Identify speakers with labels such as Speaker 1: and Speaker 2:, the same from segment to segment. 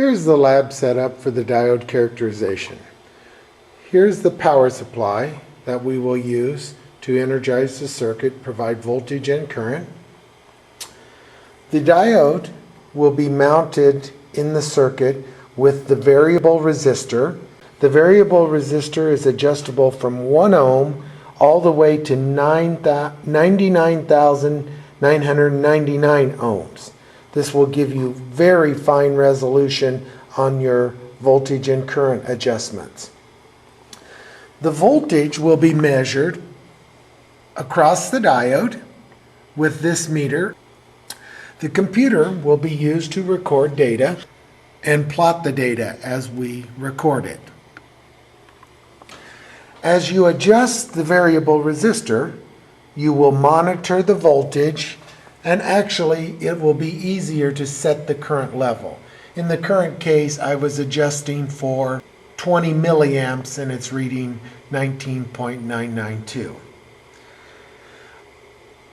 Speaker 1: Here's the lab setup for the diode characterization. Here's the power supply that we will use to energize the circuit, provide voltage and current. The diode will be mounted in the circuit with the variable resistor. The variable resistor is adjustable from 1 ohm all the way to 99,999 ohms. This will give you very fine resolution on your voltage and current adjustments. The voltage will be measured across the diode with this meter. The computer will be used to record data and plot the data as we record it. As you adjust the variable resistor, you will monitor the voltage, and actually it will be easier to set the current level. In the current case, I was adjusting for 20 milliamps and it's reading 19.992.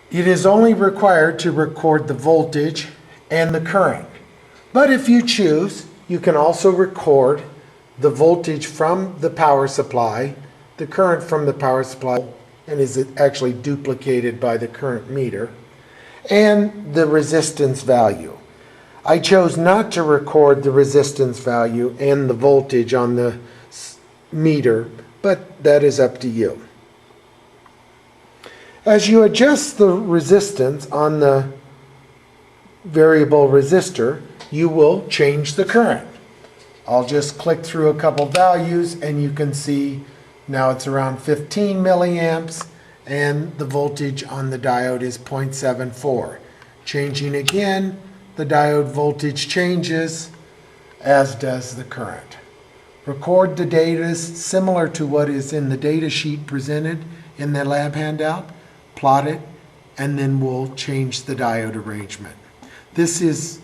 Speaker 1: It is only required to record the voltage and the current. But if you choose, you can also record the voltage from the power supply, the current from the power supply, and is actually duplicated by the current meter, and the resistance value. I chose not to record the resistance value and the voltage on the meter, but that is up to you. As you adjust the resistance on the variable resistor, you will change the current. I'll just click through a couple values and you can see now it's around 15 milliamps and the voltage on the diode is 0.74. Changing again, the diode voltage changes, as does the current. Record the data similar to what is in the data sheet presented in the lab handout, plot it, and then we'll change the diode arrangement. This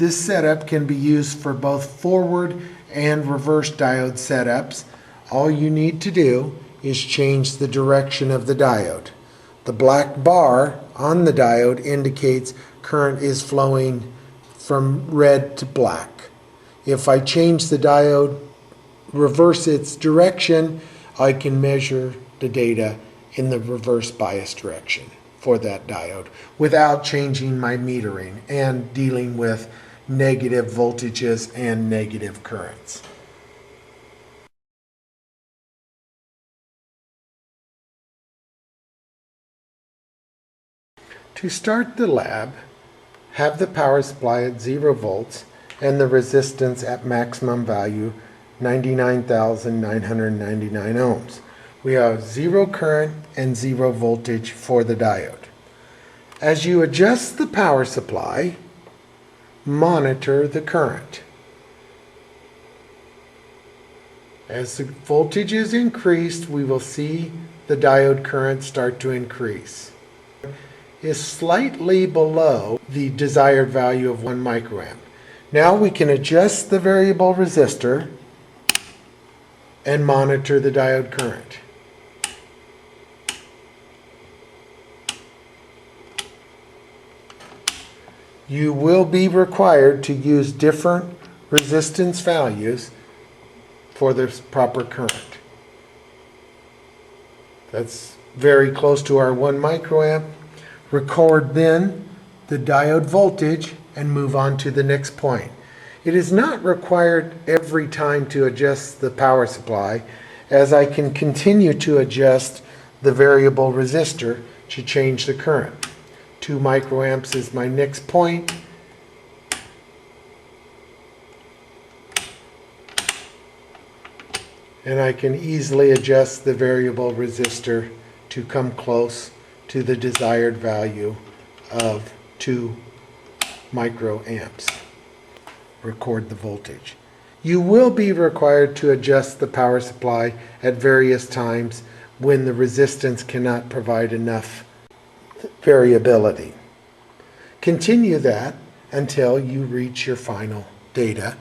Speaker 1: setup can be used for both forward and reverse diode setups. All you need to do is change the direction of the diode. The black bar on the diode indicates current is flowing from red to black. If I change the diode, reverse its direction, I can measure the data in the reverse bias direction for that diode without changing my metering and dealing with negative voltages and negative currents. To start the lab, have the power supply at 0 volts and the resistance at maximum value 99,999 ohms. We have 0 current and 0 voltage for the diode. As you adjust the power supply, monitor the current. As the voltage is increased, we will see the diode current start to increase. Is slightly below the desired value of 1 microamp. Now we can adjust the variable resistor and monitor the diode current. You will be required to use different resistance values for the proper current. That's very close to our 1 microamp. Record then the diode voltage and move on to the next point. It is not required every time to adjust the power supply, as I can continue to adjust the variable resistor to change the current. 2 microamps is my next point. And I can easily adjust the variable resistor to come close to the desired value of 2 microamps. Record the voltage. You will be required to adjust the power supply at various times when the resistance cannot provide enough variability. Continue that until you reach your final data